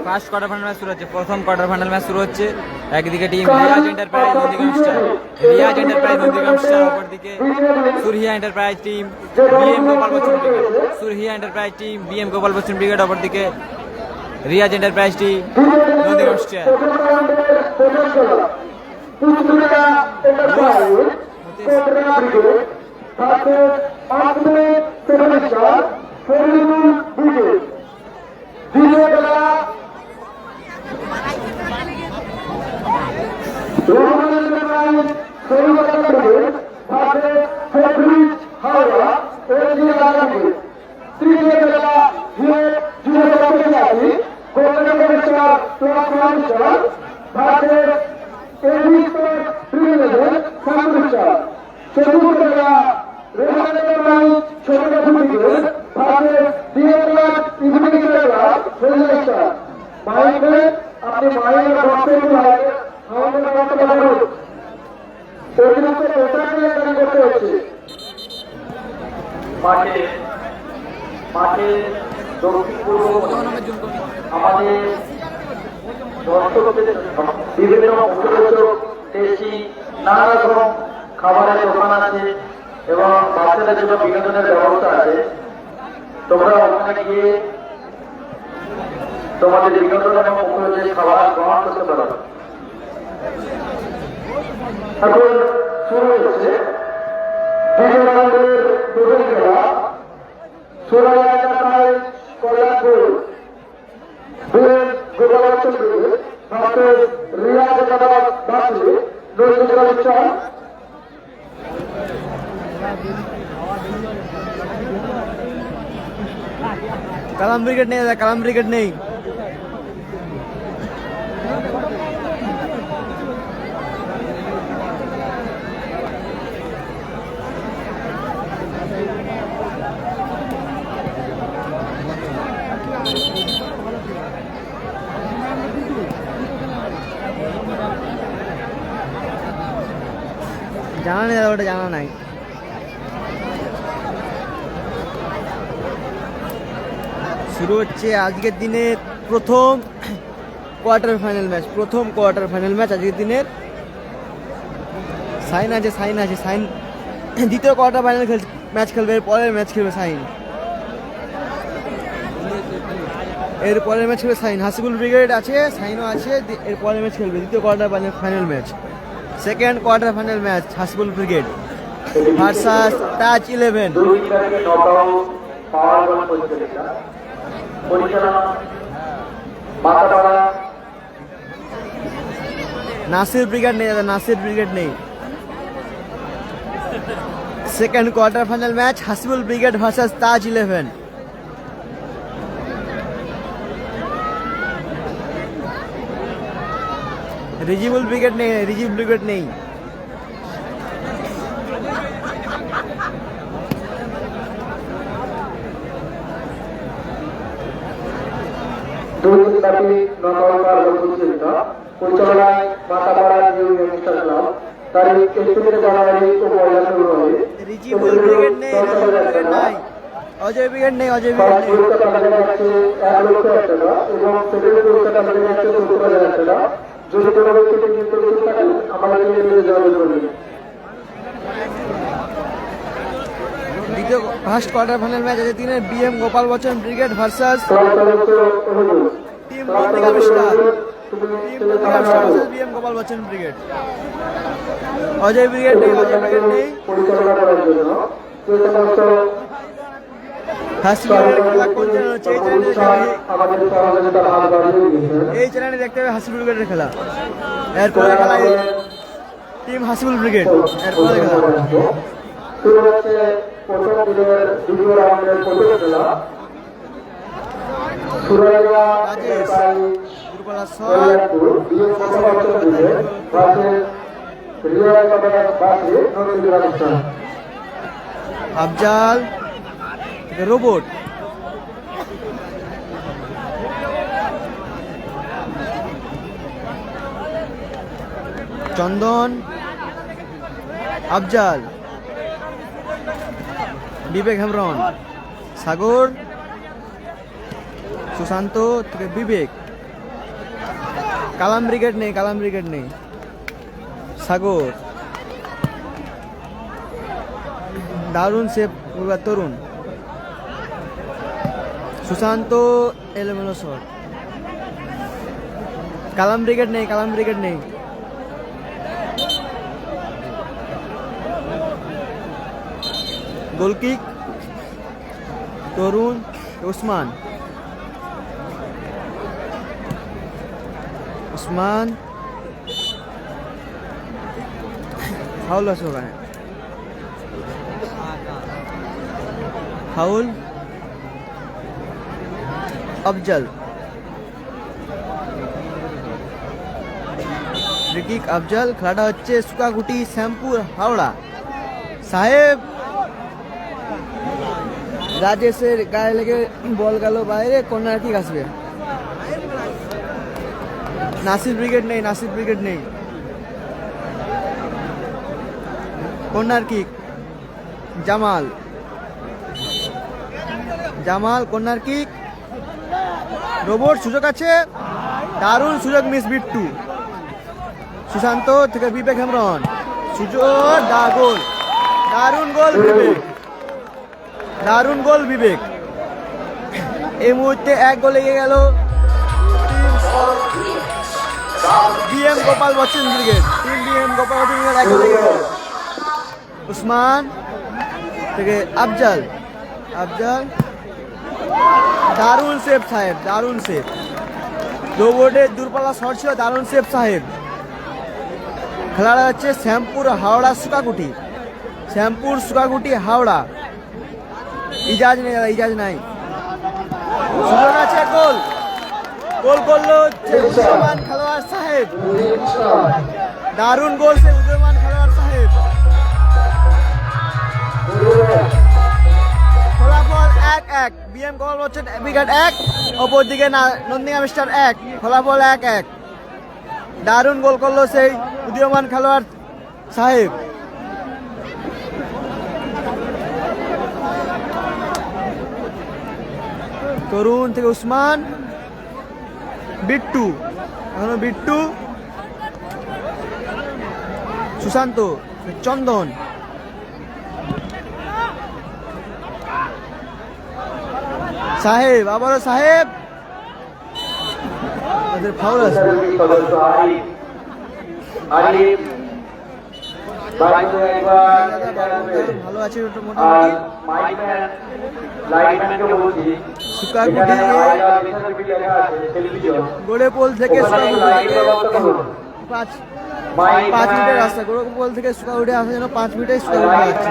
First quarter final match শুরু হচ্ছে। প্রথম কোয়ার্টার ফাইনাল ম্যাচ শুরু হচ্ছে। একদিকে team Riyaz enterprise Nandigram star, অপরদিকে Surhiya enterprise team BM Gopal Bachchan brigade, অপরদিকে Riyaz enterprise team Nandigram star. মাঠে দক্ষিণ পূর্ব আমাদের দর্শকদের বিভিন্ন দেশি নানা রকম খাবারের দোকান আছে এবং বাচ্চাদের জন্য বিনোদনের ব্যবস্থা আছে। তোমরা ওখানে গিয়ে তোমাদের বিনোদন এবং উপলব্ধি খাবার গ্রহণ করতে পারো। এখন শুরু হচ্ছে বিজয়নগরের প্রথম খেলা। সুরাইয়া এলাকায় কল্যাণপুর গোপাল বচ্চন ব্রিগেড ভারতের রিয়াজ বাসী নজরুল ইসলাম। কালাম ব্রিগেড নেই, কালাম ব্রিগেড নেই। জানা নেই, ওটা জানা নাই। শুরু হচ্ছে আজকের দিনের প্রথম কোয়ার্টার ফাইনাল ম্যাচ। আজকের দিনের সাইন আছে। দ্বিতীয় কোয়ার্টার ফাইনাল ম্যাচ খেলবে, এর পরের ম্যাচ খেলবে সাইন। হাসিবুল ব্রিগেড আছে, সাইনও আছে, এর পরের ম্যাচ খেলবে দ্বিতীয় quarter final match. Second quarter final match Hasibul brigade versus touch 11। Nasir brigade নেই। Second quarter final match Hasibul brigade versus Taj 11। Rijiv brigade নেই। পরিচালনায় মাতাপাড়া নিউ ইয়ংস্টার ক্লাব তারিখ 31 জানুয়ারি ও 1 ফেব্রুয়ারি। অজয় ব্রিগেড নেই। এবং সেকেন্ড পুরস্কার টাকা যাচ্ছে 70,000 টাকা। যদি কোনো ব্যক্তিকে নিতে থাকেন আমাদেরকে নিয়ে যোগাযোগ করবেন। দ্বিতীয় ফার্স্ট কোয়ার্টার ফাইনাল ম্যাচ আছে দিনের BM Gopal Bachchan brigade versus team Nandigram star. BM Gopal Bachchan brigade. Ajay brigade নেই। পরিচালনা করার জন্য এই চ্যানেলে দেখতে হবে হাসিবুল ব্রিগেডের খেলা। এরপরে খেলা টিম হাসিবুল ব্রিগেড। এরপরে খেলা শুরু হচ্ছে প্রথম দিনের দ্বিতীয় রাউন্ডের প্রথম খেলা। সুরাইয়া আফজাল রোবট। চন্দন, আফজাল, বিবেক হেমব্রম, সাগর, সুশান্ত থেকে বিবেক। কালাম ব্রিগেড নেই, কালাম ব্রিগেড নেই। সাগর, দারুণ সেভ এবার তরুণ। সুশান্ত এলোমেলো শট। কালাম ব্রিগেড নেই, কালাম ব্রিগেড নেই। গোলকিক তরুণ ওসমান। ওসমান ফাউল আছে ওখানে, ফাউল। আফজল, ফ্রিকিক আফজল। খেলাটা হচ্ছে সুকাগুটি শ্যামপুর হাওড়া। সাহেব রাজেশের গায়ে লেগে বল গেল বাইরে, কর্নার কিক আসবে। নাসির ব্রিগেড নেই, নাসির ব্রিগেড নেই। Corner kick Jamal, Jamal corner kick. Robot, সুযোগ আছে, দারুণ সুযোগ, মিস বিট্টু। সুশান্ত থেকে বিবেক হেমরন, সুযোগ, গোল, দারুণ গোল বিবেক, দারুণ গোল বিবেক। এই মুহূর্তে এক গোল এগিয়ে গেল BM Gopal Bachchan brigade. Team BM Gopal Bachchan brigade এক গোল এগিয়ে গেল। উসমান থেকে আফজল, আফজল, দারুণ সেভ সাহেব, দারুণ সেভ। রোবটের দূরপাল্লা শট ছিল, দারুণ সেভ সাহেব। খেলাটা হচ্ছে শ্যামপুর হাওড়া সুকাকুটি, শ্যামপুর সুকাকুটি হাওড়া। ইজাজ নেই দাদা, ইজাজ নাই। সুযোগ আছে, গোল, গোল করলো উদীয়মান খেলোয়াড় সাহেব। দারুণ গোল সে উদীয়মান খেলোয়াড় সাহেব। ফলাফল 1-1, বিএম গোপাল বচ্চন ব্রিগেড 1, অপরদিকে নন্দীগ্রাম স্টার 1। ফলাফল 1-1। দারুণ গোল করলো সেই উদীয়মান খেলোয়াড় সাহেব। তরুণ থেকে উসমান, বিট্টু, এখনো বিট্টু। সুশান্ত, চন্দন, সাহেব, আবারও সাহেব। ফাউল আছে। ভালো আছে মোটামুটি। গোড়েপোল থেকে 5 মিনিটের রাস্তা, গোড়েপোল থেকে সুকাউটে আসার জন্য 5 মিনিটে সুকাউটে যাচ্ছে।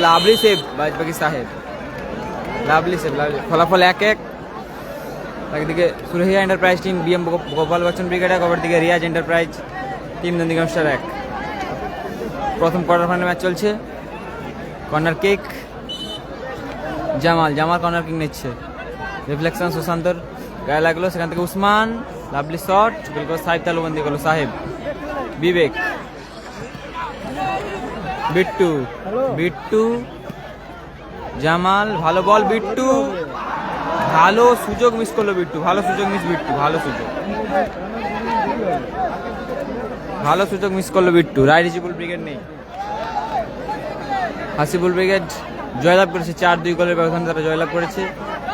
লাভলি সেভ বাজপাকি সাহেব, লাভলি সেভ, লাভলি। ফলাফল 1-1। একদিকে Surhiya enterprise team BM Gopal Bachchan brigade 1, অপরদিকে Riyaz enterprise team Nandigram star 1। প্রথম কোয়ার্টার ফাইনাল ম্যাচ চলছে। Corner kick Jamal, Jamal corner kick নিচ্ছে। রিফ্লেকশন সুশান্তর গায়ে লাগলো, সেখান থেকে উসমান, লাভলি শট, বিলকুল সাহেব তালুবন্দি করলো সাহেব। বিবেক, বিট্টু, বিট্টু, জামাল, ভালো বল বিট্টু, ভালো সুযোগ মিস করলো বিট্টু, ভালো সুযোগ মিস বিট্টু, ভালো সুযোগ, ভালো সুযোগ মিস করলো বিট্টু। রাইডিজিবুল ব্রিগেড নেই, হাসিবুল ব্রিগেড জয়লাভ করেছে 4-2 গোলের ব্যবধানে তারা জয়লাভ করেছে।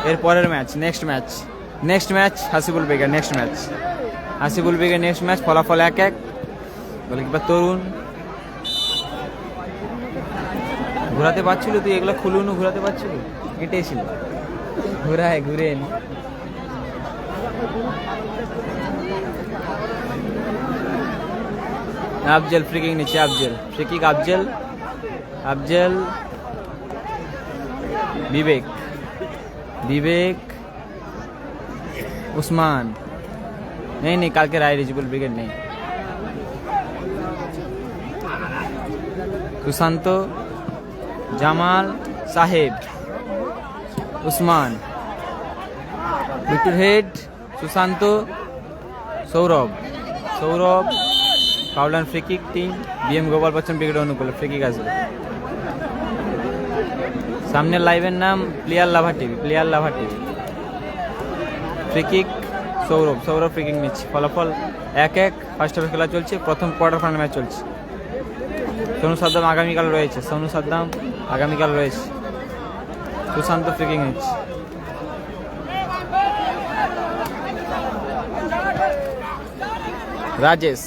এর পরের match, next match Hasibul brigade, next match Hasibul brigade, next match. ফলাফল 1-1। গোলকিপার তরুণ। ঘোরাতে পারছিল, তুই এগুলো খুলুন, ঘোরাতে পারছিল, কেটেছিল, ঘুরায় ঘুরেন। আফজল ফ্রিকিং নিচ্ছে, আফজল ফ্রিকিক, আফজল, আফজল, বিবেক, বিবেক, উসমান। নেই, কালকে রায় রিজিবুল ব্রিগেড নেই। Sushanta, Jamal, Saheb, Usman, Victor head, Sushanta, Sourav, foul and free kick team BM Gopal Bachchan brigade অনুকূলে ফ্রি কিক আসবে। সামনের লাইভের নাম player Lava TV. Free kick Sourav free kick নিচ্ছে। ফলাফল 1-1। ফার্স্ট হাফে খেলা চলছে, প্রথম কোয়ার্টার ফাইনাল ম্যাচ চলছে। সোনু সাদ্দাম আগামীকাল রয়েছে। সুশান্ত ফ্রি কিক নিচ্ছে। রাজেশ,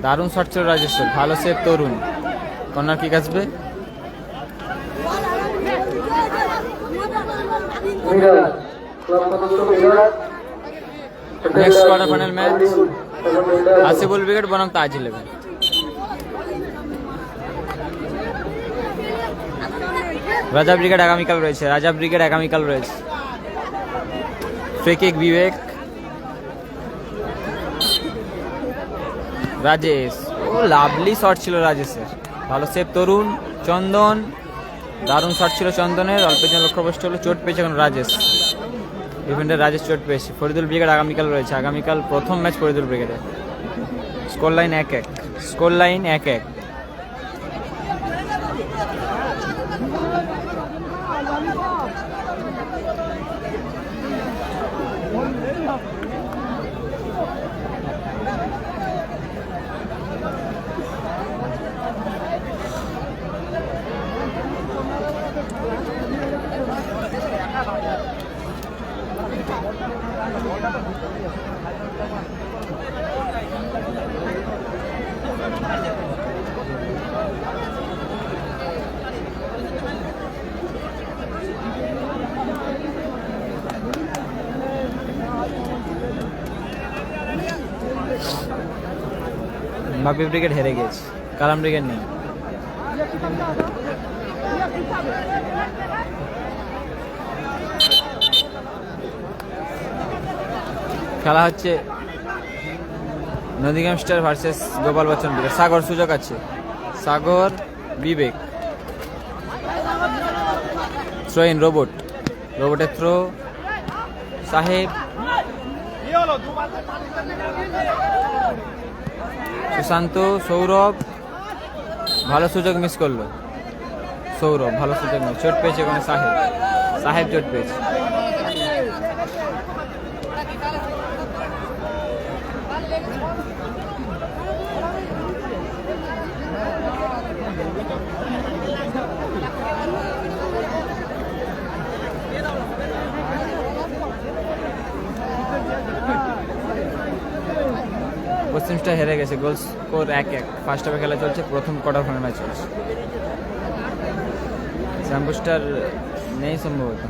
দারুণ শট ছিল রাজেশের, ভালো সেভ তরুণ। কর্নার কিক আসবে। Next quarter final match Asiful brigade বনাম তাজ 11। রাজা ব্রিগেড আগামীকাল রয়েছে। ফ্রি কিক বিবেক, রাজেশ, ও লাভলি শট ছিল রাজেশের, ভালো সেভ তরুণ। চন্দন, দারুণ শট ছিল চন্দনের, অল্পের জন্য লক্ষ্যভ্রষ্ট হলো, চোট পেয়েছে এখন রাজেশ। ডিফেন্ডার রাজেশ চোট পেয়েছে। ফরিদুল ব্রিগেড আগামীকাল রয়েছে। প্রথম ম্যাচ ফরিদুল ব্রিগেডের। Score line 1-1। বাপি ব্রিগেড হেরে গেছে, কালাম ব্রিগেড নেই। খেলা হচ্ছে Nadigram star versus Gopal Bachchan brigade. Sagar সুযোগ আছে, সাগর, বিবেক, থ্রো ইন, রোবটের থ্রো, সাহেব, সুশান্ত, সৌরভ, ভালো সুযোগ মিস করলো। চোট পেয়েছে ওখানে সাহেব চোট পেয়েছে। পশ্চিম স্টার হেরে গেছে, গোল স্কোর 1-1। ফার্স্ট হাফে খেলা চলছে, প্রথম কোয়ার্টার ফাইনাল ম্যাচ চলছে। শ্যাম্পু স্টার নেই সম্ভবত,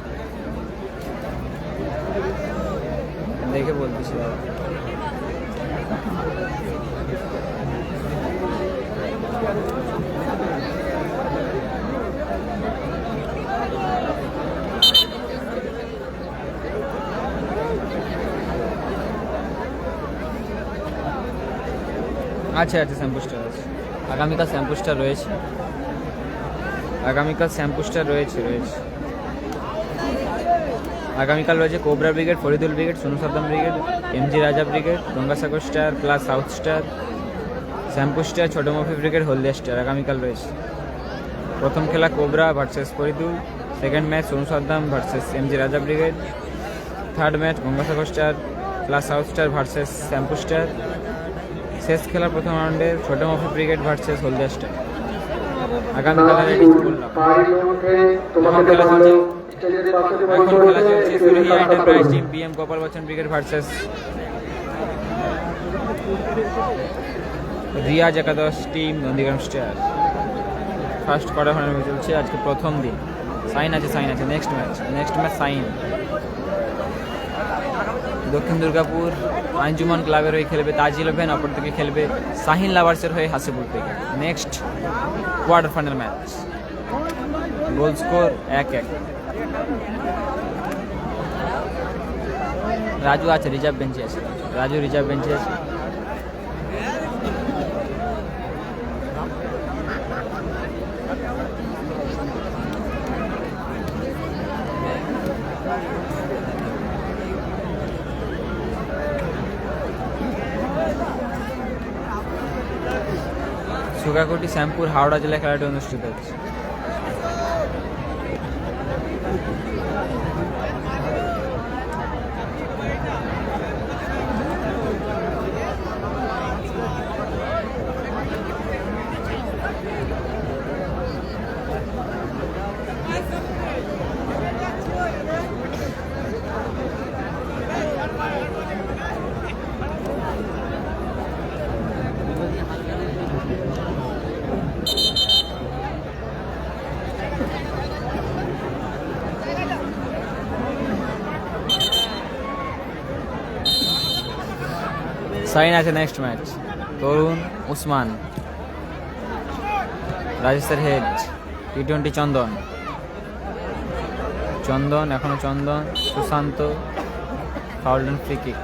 দেখে বলতেছি। আচ্ছা শ্যাম্পু স্টার আছে। আগামীকাল শ্যাম্পু স্টার রয়েছে। আগামীকাল রয়েছে cobra brigade, Faridul brigade, Sonu Saddam brigade, MG Raja brigade, Gangasagar star plus south star, shampoo star, ছোট মফি ব্রিগেড, হলদিয়া স্টার আগামীকাল রয়েছে। প্রথম খেলা cobra versus Faridul, second match Sonu Saddam versus MG Raja brigade, third match Gangasagar star plus south star versus shampoo star, শেষ খেলা প্রথম রাউন্ডে ছোট Mofi brigade versus Haldia star. আগামীকাল খেলা চলছে Surhiya enterprise team BM Gopal Bachchan brigade versus Riyaz একাদশ team Nandigram star. First quarter final চলছে, আজকে প্রথম দিন। সাইন আছে নেক্সট ম্যাচ সাইন। দক্ষিণ দুর্গাপুর আঞ্জুমান ক্লাবের হয়ে খেলবে তাজ 11, অপরদিকে খেলবে শাহিন লাভার্সের হয়ে Hasipur brigade. Next quarter final match, goal score 1-1। Raju আছে, রিজার্ভ বেঞ্চে আছে। সুগাকুটি শ্যামপুর হাওড়া জেলায় খেলাটি অনুষ্ঠিত হচ্ছে। সাইন আছে নেক্সট ম্যাচ, তরুণ উসমান, রাজেশের হেড, টি20 চন্দন, চন্দন এখনো Chandan, Sushanta, foul and free kick.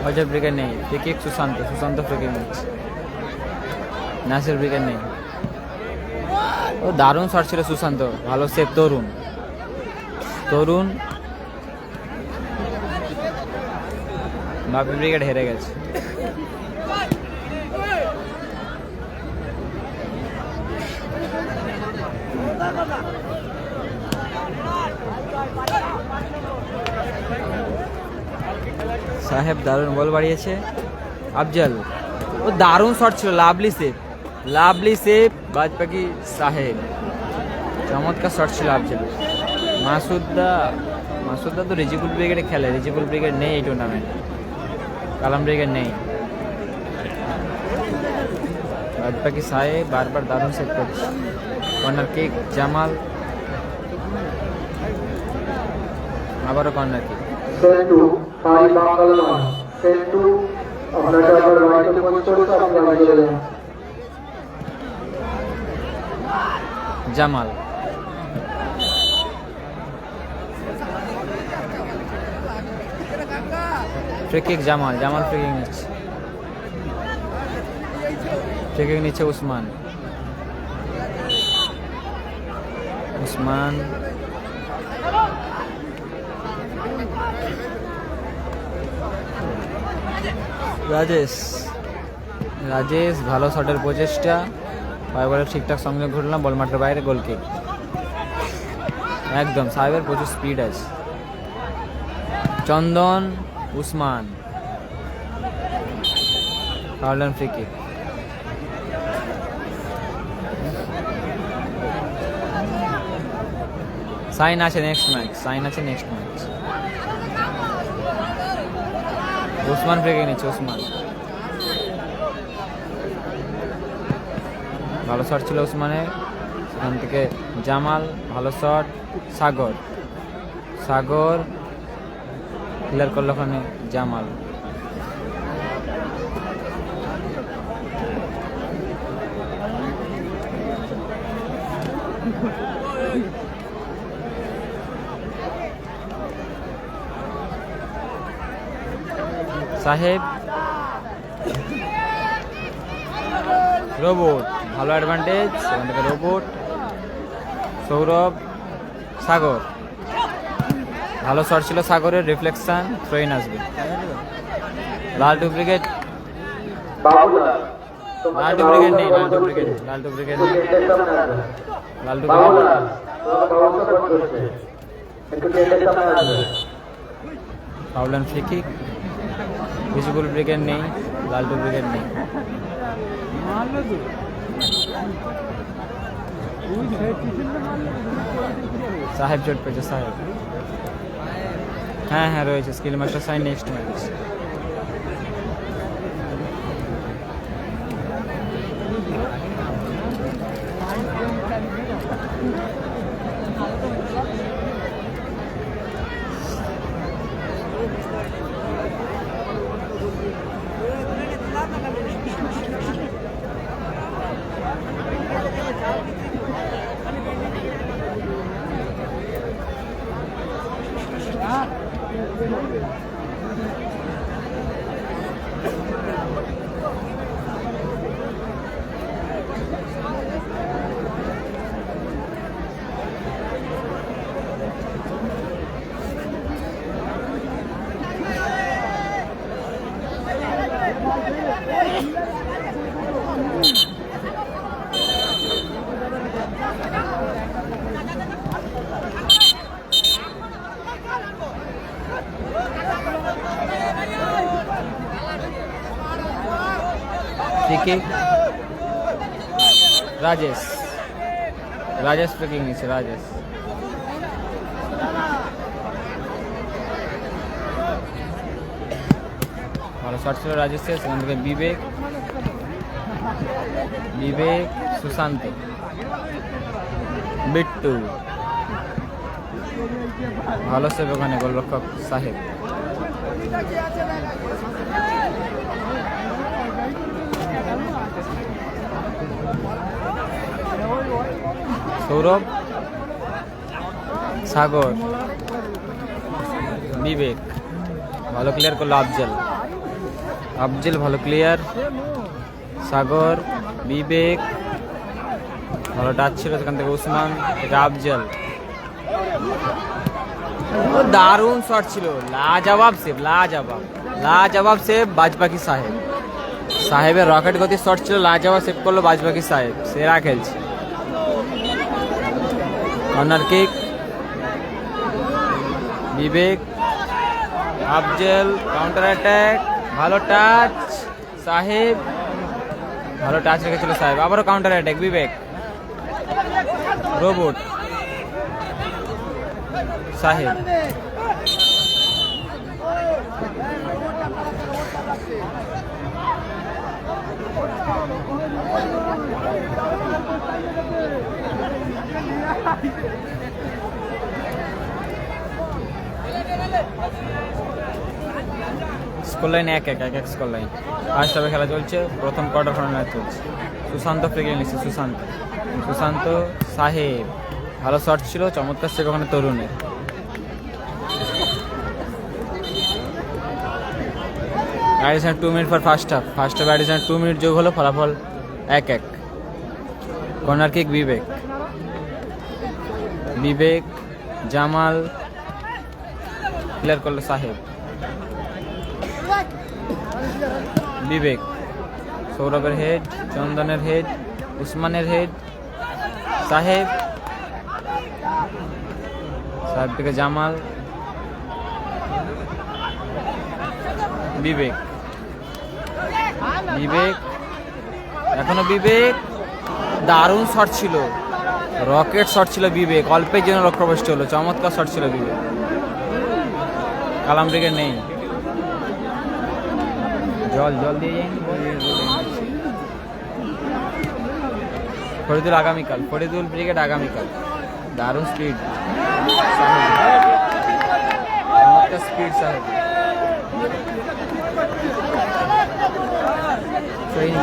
Ajay brigade নেই, free kick Sushanta, Sushanta free kick নিচ্ছে। নাসির ব্রিগেড নেই, ও দারুণ শট ছিল সুশান্ত, ভালো সেভ তরুণ, তরুণ বাপি ব্রিগেড হেরে গেছে। সাহেব দারুণ বল বাড়িয়েছে, আফজল ও দারুণ শট ছিল, লাভলি সেভ, লাভলি সেভ বাজপাকি সাহেব, চমৎকার শট ছিল আফজল। মাসুদ্দা, মাসুদ্দা তো রিজিকুল ব্রিগেডে খেলে, রিজিকুল ব্রিগেড নেই এই টুর্নামেন্ট, কালাম ব্রিগেড নেই। বাজপাকি সাহেব বারবার দারুণ সেভ করছে, কর্নার কিক জামাল, আবারও কর্নার কিক। সেন্টু ফারি বাঙ্গাল নয়, সেন্টু আপনাকে আবার রাইটে কোচ করতে আপনি আগে চলে যান। Jamal, free kick Jamal, Jamal free kick নিচ্ছে, ফ্রি কিক নিচ্ছে উসমান, উসমান রাজেশ, রাজেশ ভালো শটের প্রচেষ্টা, বলে ঠিকঠাক সঙ্গে ঘুরলাম, বল মাঠের বাইরে, গোল কিক। একদম সাহেবের প্রচুর স্পিড আছে। Chandan Usman, foul and free kick. সাইন আছে নেক্সট ম্যাচ, সাইন আছে next match. Usman free kick নিচ্ছে, উসমান ভালো শট ছিল উসমানের, সেখান থেকে জামাল ভালো শট, সাগর, সাগর ক্লিয়ার করলো ওখানে জামাল। সাহেব, রোবট ভালো অ্যাডভান্টেজ, সেখান থেকে রোবট, সৌরভ, সাগর ভালো শট ছিল সাগরের, রিফ্লেকশন, থ্রোইন আসবে। লালটু ব্রিগেড, লালটু ব্রিগেড নেই, লালটু ব্রিগেড, লালটু ব্রিগেড নেই, Laltu foul and free kick. Visible brigade নেই, লালটু ব্রিগেড নেই। সাহেব চোট পেয়েছে, সাহেব হ্যাঁ হ্যাঁ রয়েছে, skill master sign next match. Free Rajesh Rajesh free kick নিচ্ছে রাজেশ। ভালো শট ছিল রাজেশের, সেখান থেকে বিবেক বিবেক সুশান্ত বিট্টু, ভালো সেভ ওখানে গোলরক্ষক সাহেব। সৌরভ সাগর বিবেক, ভালো ক্লিয়ার করলো আফজল, আফজল ভালো ক্লিয়ার, সাগর বিবেক, ভালো টাচ ছিল সেখান থেকে উসমান, এটা আফজল, দারুণ শট ছিল, লাজবাব সেভ, লাজবাব লাজবাব সেভ বাজপাখি সাহেব। সাহেবের রকেট গতি শট ছিল, লাজবাব সেভ করলো বাজপাখি সাহেব, সেরা খেলছে। কর্নার কিক বিবেক, আফজল, কাউন্টার অ্যাটাক, ভালো টাচ সাহেব, ভালো টাচ রেখেছিল সাহেব, আবারও কাউন্টার অ্যাটাক বিবেক, রোবট সাহেব, score line 1-1 score line. First হাফে খেলা চলছে, প্রথম কোয়ার্টার ফাইনাল চলছে। সুশান্ত ফ্রি কিক নিচ্ছে, সুশান্ত সুশান্ত সাহেব, ভালো শট ছিল, চমৎকার সেভ ওখানে তরুণের। Addition 2 minute for first half, first half addition 2 minute যোগ হলো, ফলাফল 1-1। কর্নার কিক বিবেক বিবেক, জামাল ক্লিয়ার করলো সাহেব, বিবেক, সৌরভের হেড, চন্দনের হেড, উসমানের হেড, সাহেব, সাহেব থেকে জামাল, বিবেক বিবেক, এখনো বিবেক, দারুণ শট ছিল, রকেট শট ছিল বিবেক, অল্পের জন্য লক্ষ্যভ্রষ্ট হলো, চমৎকার শট ছিল বিবেক। কালাম ব্রিগেড নেই, জল জল দিয়ে ফরিদুল আগামীকাল, ফরিদুল ব্রিগেড আগামীকাল, দারুণ স্পিড, চমৎকার স্পিড সাহেব,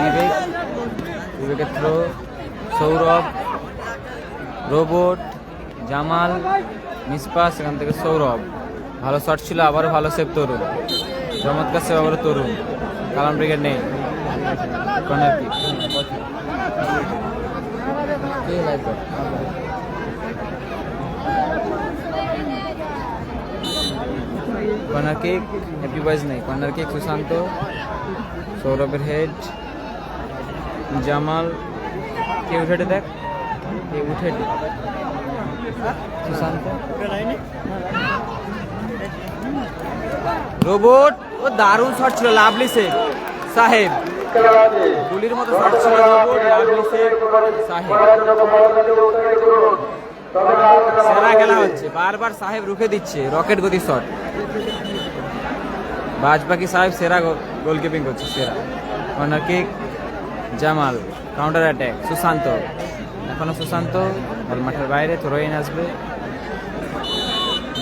বিবেক বিবেকের থ্রো, সৌরভ, রোবট, জামাল, মিসপা, সেখান থেকে সৌরভ, ভালো শট ছিল, আবারও ভালো সেভ তরুণ, চমৎকার সেভ আবারও তরুণ। কালাম ব্রিগেড নেই, corner kick corner kick, happy boys নেই, কর্নার কিক সুশান্ত, সৌরভের হেড, জামাল, কে উঠে দেখ, কে উঠে সুশান্ত, রোবট, ও দারুণ শট ছিল, লাভলি সেভ সাহেব, গুলির মতো শট ছিল, রোবট, লাভলি সেভ সাহেব। সেরা খেলা হচ্ছে, বারবার সাহেব রুখে দিচ্ছে, রকেট গতি শট, বাজপাখি সাহেব সেরা গোলকিপিং করছে, সেরা। Corner kick Jamal, counter attack Sushanta, এখনো সুশান্ত বল মাঠের বাইরে, থ্রোইন আসবে।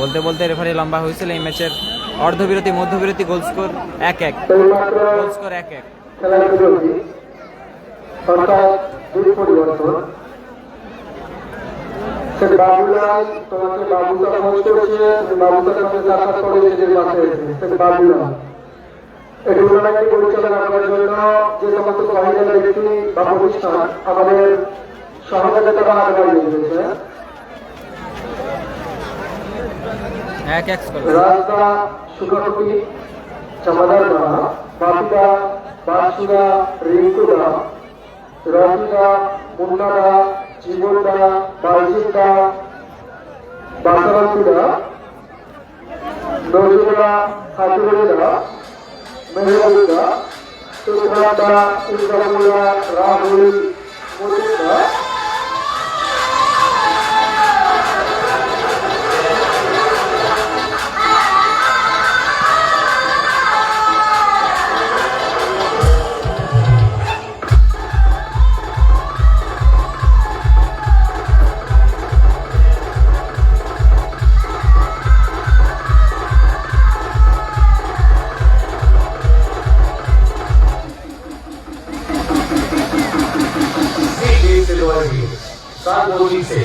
বলতে বলতে রেফারি লম্বা হয়েছিল, এই ম্যাচের অর্ধবিরতি মধ্যবিরতি, goal score 1-1, goal score 1-1। Babulal তোমাকে বাবুটা খোঁজ করেছে, বাবুটার সঙ্গে সাক্ষাৎ করে নিজের মাঠে এসেছে, বাবুলাল এটি উন্নয়নকে পরিচালনা করার জন্য যে সমস্ত সহায়তা ব্যক্তি বা প্রতিষ্ঠান আমাদের সহযোগিতা আদায় দিয়েছে। রাস্তা সুখাকুটি চামাদার বাপিদা বাসুদা, রিঙ্কুদা, রতিদা, মুন্নাদা, জীবনদা, বালজিদা, বাসারাতুদা, নজরুলা, খাতুরুদা, মেহবুদা, সুলতানদা, ইন্দ্রমুল্লা, রাহুল, মতিদা, Sangoji se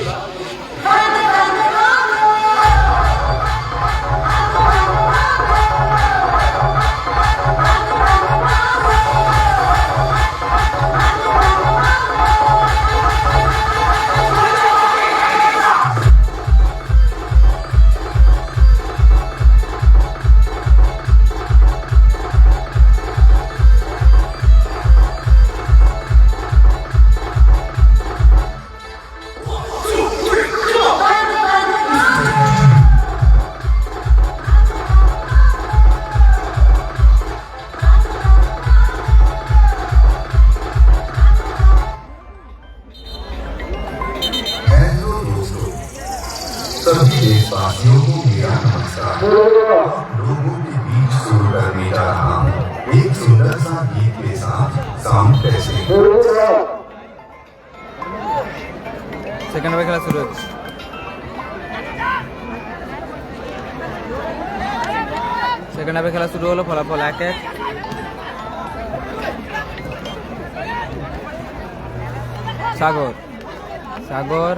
सभी देशवासियों को मेरा नमस्कार। लोगों के बीच सुनकर मैं जा रहा हूँ एक सुंदर सा गीत के साथ साउंड कैसे সেকেন্ড হাফে খেলা শুরু হচ্ছে। সেকেন্ড হাফে খেলা শুরু হলো, ফলাফল 1-1। সাগর, সাগর,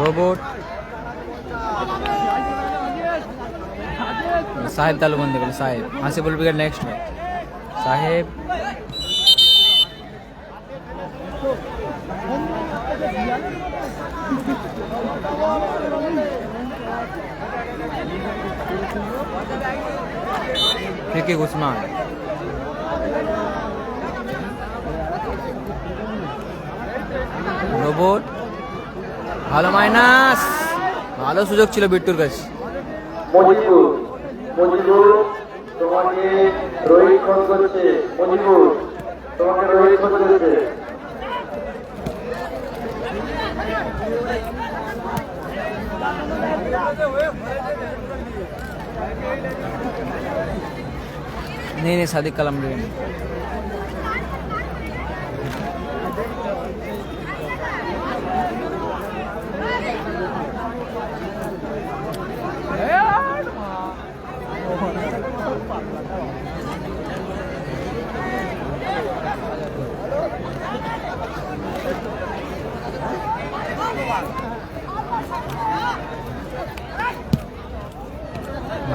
রোবট, সাহেব তালুবন্দি বলে সাহেব, হাসিবুল ব্রিগেড নেক্সট সাহেব, ফিকি উসমান, রোবট, ভালো মাইনাস, ভালো সুযোগ ছিল বিট্টুর কাছে। মজিবুর, মজিবুর তোমাকে রোহিত ফোন করছে। মজিবুর তোমাকে রোহিত ফোন করছে। नहीं नहीं सादिक कलम नहीं।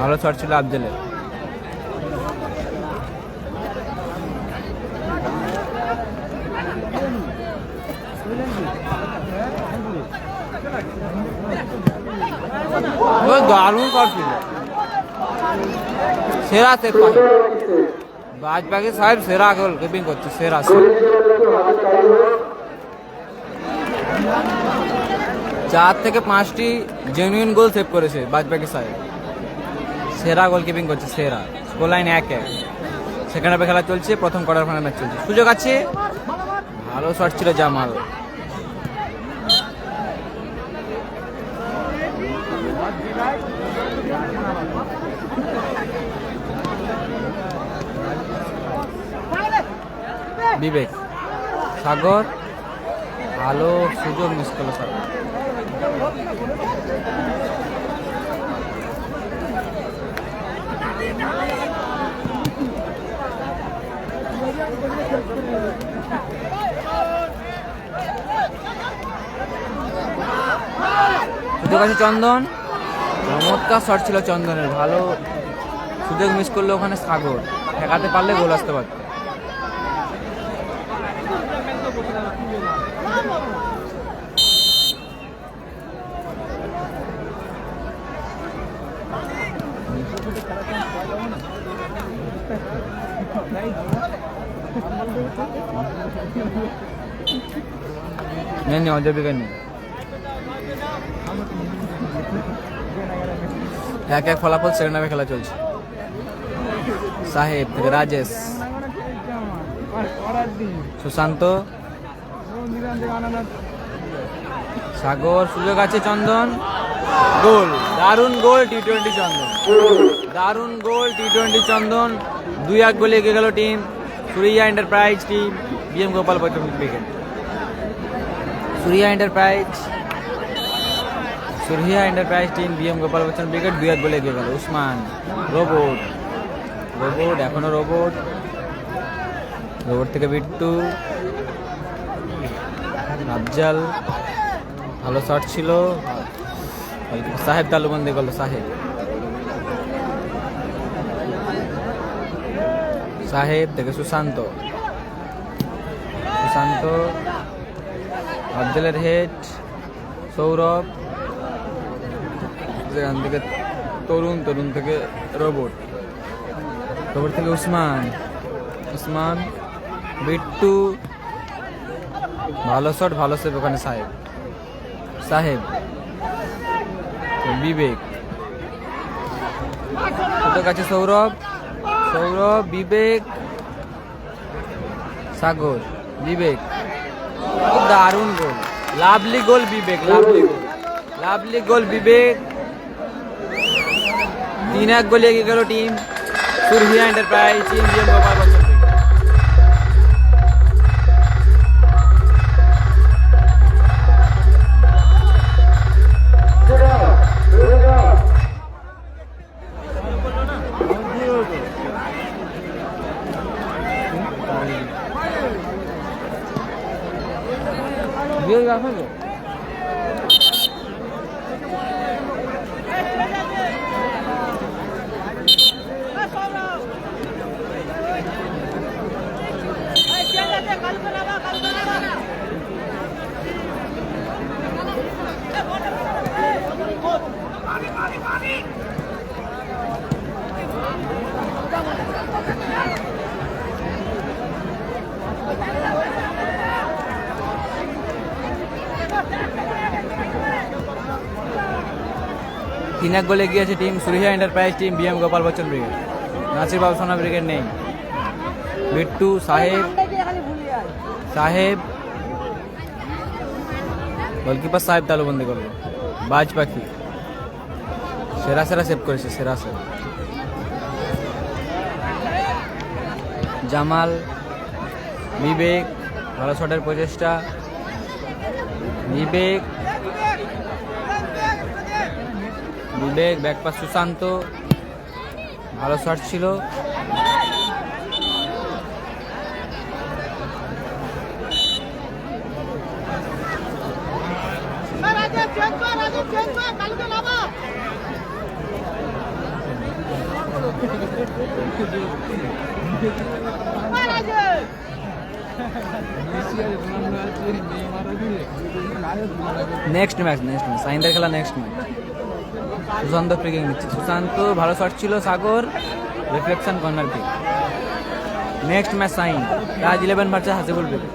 ভালো শট ছিল আফজলের। দারুণ করছিল, সেরা সেভ বাজপাখি সাহেব, সেরা গোল কিপিং করছে, সেরা। 4 থেকে 5টি জেনুইন গোল সেভ করেছে বাজপাখি সাহেব, সেরা গোল কিপিং করছে, সেরা। Score line 1-1। সেকেন্ড হাফে খেলা চলছে, প্রথম কোয়ার্টার ফাইনাল ম্যাচ চলছে। সুযোগ আছে, ভালো শট ছিল জামাল। বিবেক, সাগর, ভালো সুযোগ মিস করলো সাগর। সুযোগ আছে চন্দন, চমৎকার শট ছিল চন্দনের, ভালো সুযোগ মিস করলো ওখানে সাগর। ঠেকাতে পারলে গোল আসতে পারত। नहीं অজয় বিকার নেই। এক এক ফলাফল সেকেন্ড হাফে খেলা চলছে। সাহেব থেকে রাজেশ, সুশান্ত, সাগর, সুযোগ আছে চন্দন, গোল, দারুণ গোল টি-20 চন্দন, দারুণ গোল টি-20 চন্দন। 2-1 গোলে এগিয়ে গেল team Suriya Enterprise team BM Gopal Bachchan cricket. Suriya Enterprise team BM Gopal Bachchan cricket 2-1 গোলে এগিয়ে গেল। উসমান, রোবট, এখনো রোবট থেকে বিট্টু, আফজাল, ভালো শট ছিল। সাহেব তালুবন্দি করলো, সাহেব থেকে সুশান্ত, আফজালের হেড, সৌরভ, যেখান থেকে তরুণ থেকে রোবট থেকে উসমান, বিট্টু, ভালো শট, ভালো সেভ ওখানে সাহেব, বিবেক, ওদের কাছে সৌরভ, বিবেক, সাগর, বিবেক, দারুণ গোল, লাভলি গোল বিবেক, লাভলি গোল বিবেক। 3-1 গোলে এগিয়ে গেল team Suriya Enterprise team BM Gopal Bachchan. তিন এক গোলে গিয়েছে team Suriya Enterprise team BM Gopal Bachchan brigade. Nasir Babu Sona brigade নেই। বিট্টু, সাহেব, গোলকিপার সাহেব তালুবন্দি করলো। বাজ পাখি সেরা সেভ করেছে, জামাল, বিবেক, ভালো শটের প্রচেষ্টা, বিবেক, ব্যাকপাস সুশান্ত, ভালো শট ছিল। নেক্সট ম্যাচ সাইন্ডের খেলা নেক্সট ম্যাচ। সুশান্ত ফ্রিকিং নিচ্ছে, সুশান্ত ভালো শট ছিল, Sagar reflection corner kick. Next match সাইন রাজ 11 ভার্সেস হাসিবুল ব্রিগেড।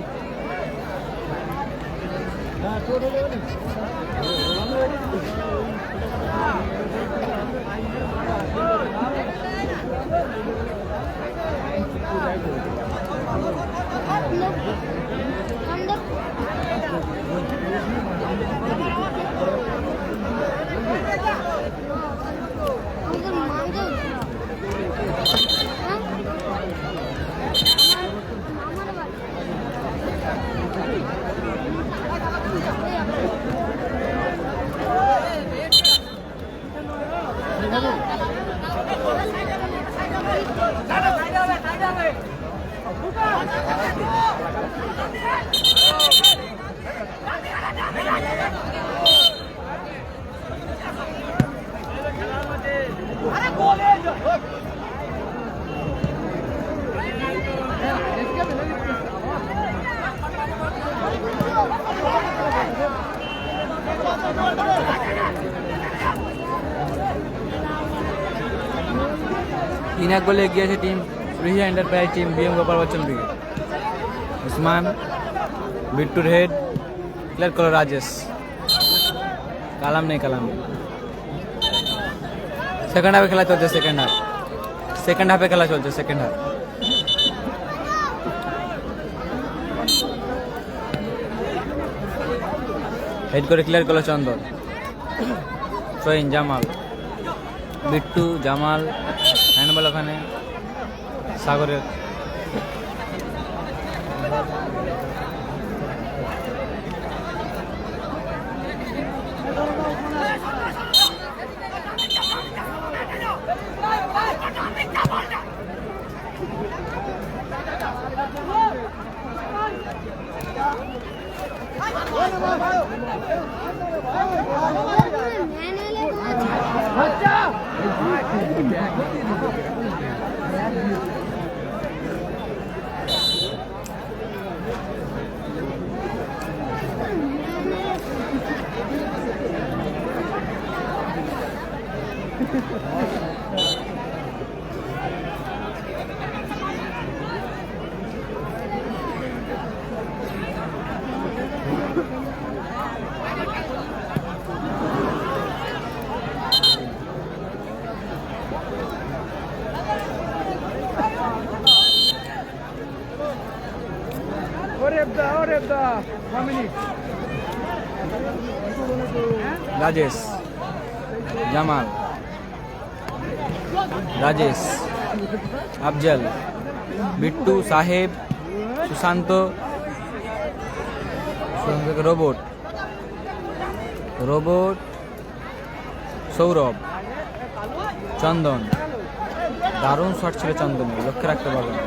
3-1 গোলে এগিয়ে আছে team Surehiya enterprise team BM Gopal Bachchan brigade. Usman, বিট্টুর হেড, ক্লিয়ার করলো রাজেশ। কালাম নেই। সেকেন্ড হাফে খেলা চলছে। সেকেন্ড হাফে খেলা চলছে। হেড করে ক্লিয়ার করলো চন্দন। সোহিন, জামাল, বিট্টু, জামাল, হ্যান্ডবল ওখানে সাগরের। রাজেশ, জামাল, আফজল, বিট্টু, সাহেব, সুশান্ত, রোবট, সৌরভ, চন্দন। দারুণ শট ছিল চন্দনের, লক্ষ্য রাখতে পারবেন।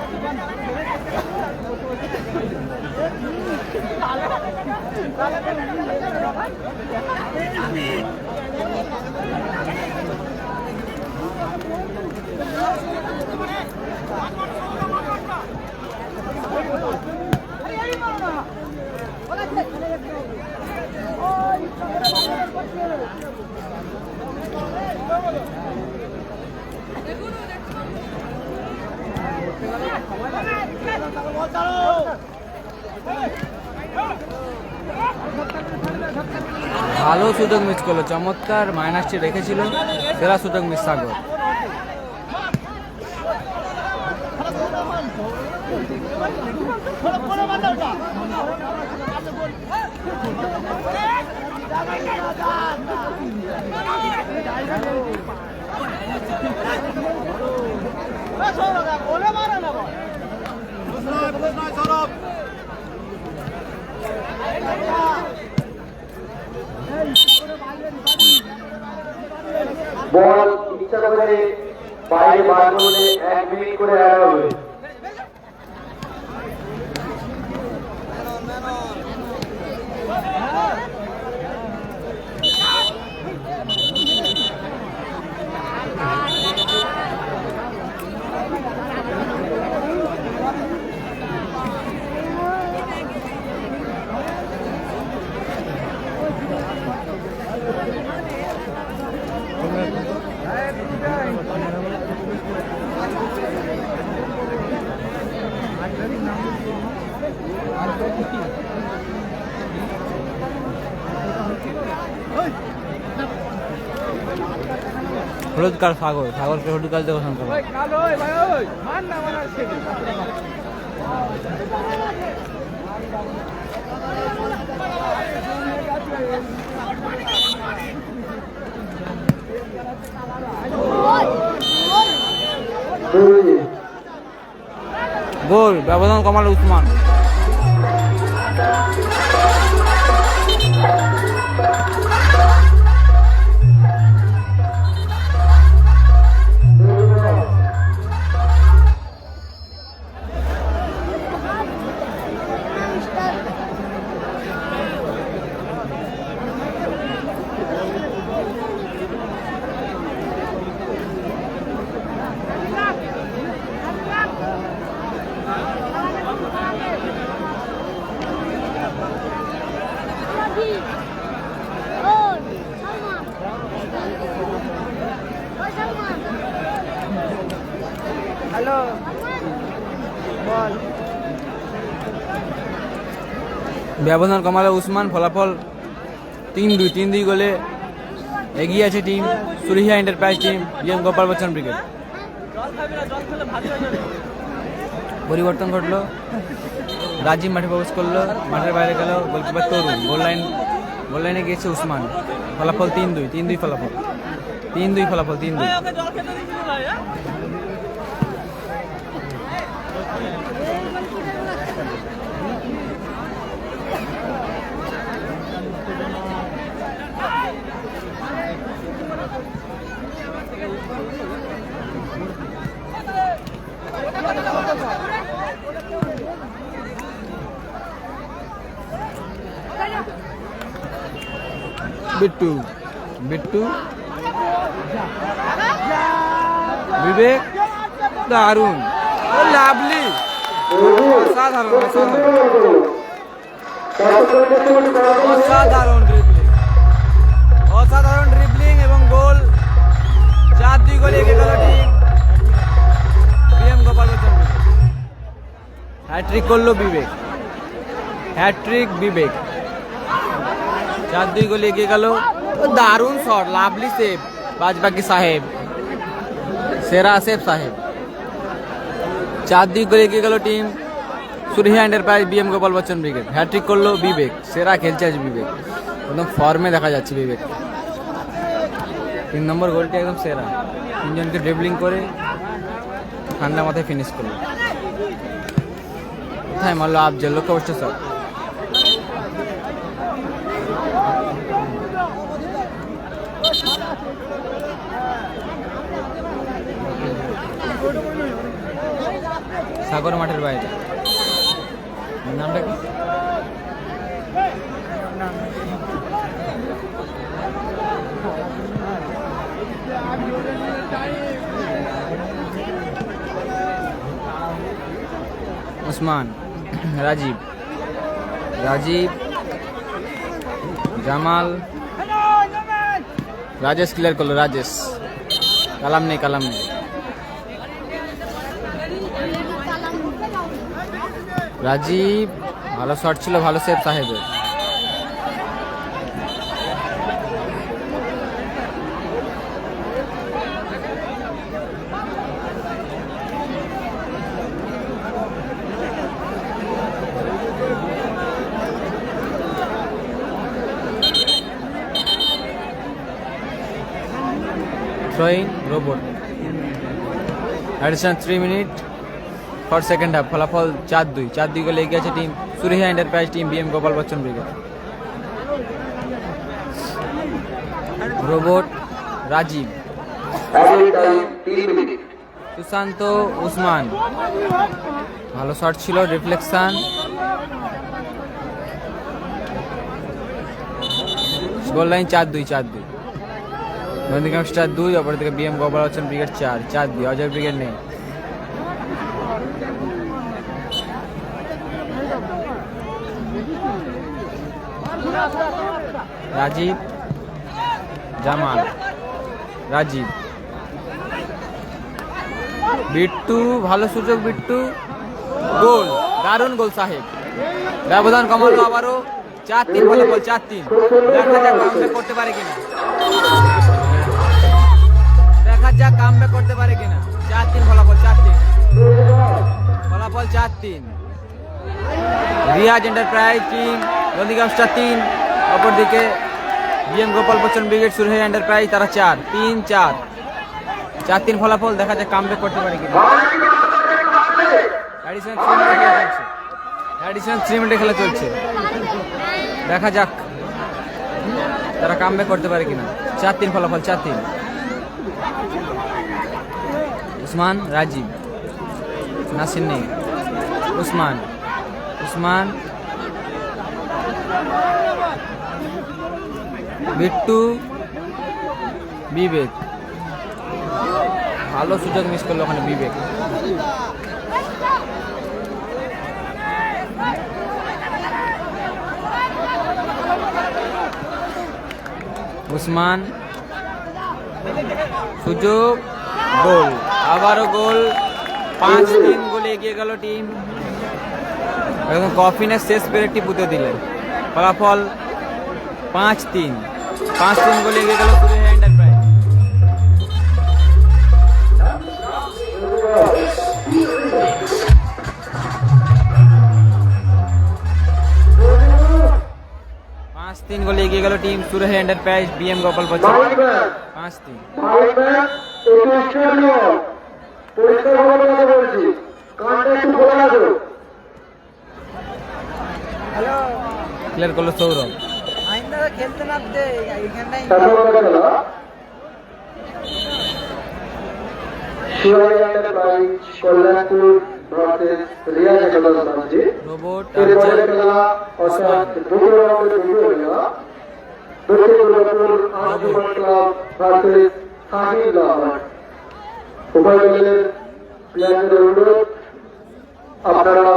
ভালো সুযোগ মিস করলো, চমৎকার মাইনাসটি রেখেছিল, সেরা সুযোগ মিস সাগর। বল ইচ্ছা করে বাইরে বার করলে 1 মিনিট করে অ্যাড হবে। হলুদ কার্ড সাগরকে হলুদ কার্ড দিয়ে ঘোষণা করা। গোল, ব্যবধান কমাল উসমান। হ্যালো বল। ব্যবধান কমালো উসমান, ফলাফল 3-2। 3-2 গোলে এগিয়ে আছে team Surihiya enterprise team BM Gopal Bachchan brigade. পরিবর্তন ঘটলো, রাজীব মাঠে প্রবেশ করলো, মাঠের বাইরে গেল গোলকিপার তরুণ, গোল লাইনে গিয়েছে উসমান। ফলাফল 3-2। 3-2 ফলাফল, 3-2 ফলাফল, 3-2। बिट्टू बिट्टू विवेक दारुण लाभली असाधारण असाधारण ड्रिबलिंग এবং গোল। 4-2 গোলে এগিয়ে গেল team BM Gopal Bachchan. Hattrick করলো বিবেক, হ্যাট্রিক বিবেক। 4-2 গোলে এগিয়ে গেল। দারুণ শট, লাভলি সেভ বাজবাকি সাহেব, সেরা সেভ সাহেব। 4-2 গোলে এগিয়ে গেল team Surihiya enterprise BM Gopal Bachchan brigade. Hat trick করলো বিবেক, সেরা খেলছে আজ বিবেক, একদম ফর্মে দেখা যাচ্ছে বিবেক। 3 নম্বর গোলটি একদম সেরা, 3 জনকে ড্রিবলিং করে ঠান্ডা মাথায় ফিনিশ করলো। কোথায় মারলো আফজল, লক্ষ্যভ্রষ্ট শট। সাগর মাঠের বাইরে, নামটা কি? উসমান, রাজীব, জামাল, রাজেশ ক্লিয়ার করলো, রাজেশ। কালাম নেই রাজীব, ভালো শট ছিল, ভালো সেভ সাহেবের। Throwing robot. Additional 3 minute for second half. ফলাফল 4-2। 4-2 গোলে এগিয়ে আছে team Surihiya enterprise team BM Gopal Bachchan brigade. Robot, Rajib, Sushanta, Usman, ভালো শট ছিল, reflection. Goal line 4-2। Nandigram star 2, অপরদিকে BM Gopal Bachchan brigade 4-2। Ajay brigade নেই। রাজীব, জামাল, রাজীব, বিট্টু, ভালো সুযোগ বিট্টু, গোল, দারুণ গোল সাহেব। ব্যবধান কমালো আবারও 4-3 ফলাফল, 4-3। দেখা যাক কামব্যাক করতে পারে কিনা, 4-3 ফলাফল, 4-3। Riyaz enterprise team Nandigram star 3, অপরদিকে BM Gopal Bachchan brigade Surihiya enterprise তারা 4-3-4। 4-3 ফলাফল, দেখা যাক কামব্যাক করতে পারে কিনা। অ্যাডিশনাল 3 মিনিটে খেলা চলছে, দেখা যাক তারা কামব্যাক করতে পারে কিনা। 4-3 ফলাফল, 4-3। উসমান, রাজীব, নাসির নেই, উসমান, বিট্টু, বিবেক, ভালো সুযোগ মিস করলো ওখানে বিবেক। উসমান, সুযোগ, গোল, আবারও গোল 5-3 গোলে এগিয়ে গেল টিম। একদম কফিনের শেষ পেরেকটি পুঁতে দিলেন। ফলাফল 5-3 গোলে এগিয়ে গেল সুরেহিয়া এন্টারপ্রাইজ। তিন গোলে এগিয়ে গেল team Surehiya enterprise BM Gopal Bachchan. 5-3 clear করলো সৌরভ। খেলতে না দে এইখানটাই কল্যাণপুর ভার্সেস রিয়াজ একাদশ রোবট এরপরে খেলা অর্থাৎ দুটো রাউন্ডের দ্বিতীয় খেলা দক্ষিণ দুর্গাপুর আঞ্চলিক ক্লাব ভার্সেস শাহিদ লাহোর। উভয় দলের প্লেয়ারদের অনুরোধ আপনারা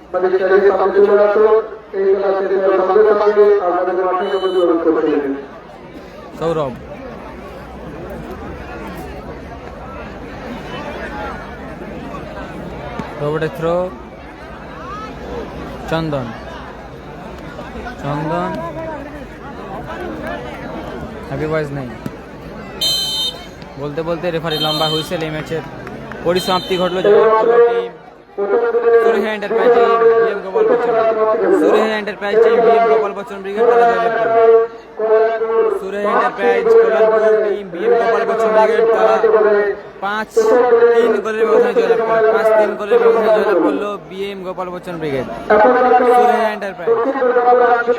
আমাদের চ্যানেলের সামনে চলে আসুন। এই খেলা শেষ হওয়ার সঙ্গে সঙ্গে আপনাদের মাঠে অনুরোধ করতে হবে। সৌরভ রোবটের থ্রো, চন্দন হ্যাপি বয়েজ নেই। বলতে বলতে রেফারি লম্বা হুইসেল। এই ম্যাচের পরিসমাপ্তি ঘটলো Surehiya enterprise team BM Gopal Bachchan. Surehiya enterprise team BM Gopal Bachchan brigade তারা জয়লাভ করে। Surehiya enterprise Kalyanpur team BM Gopal Bachchan brigade তারা 5-3 গোলের ব্যবধানে জয়লাভ করে। 5-3 গোলের ব্যবধানে জয়লাভ করলো BM Gopal Bachchan brigade. Surehiya enterprise.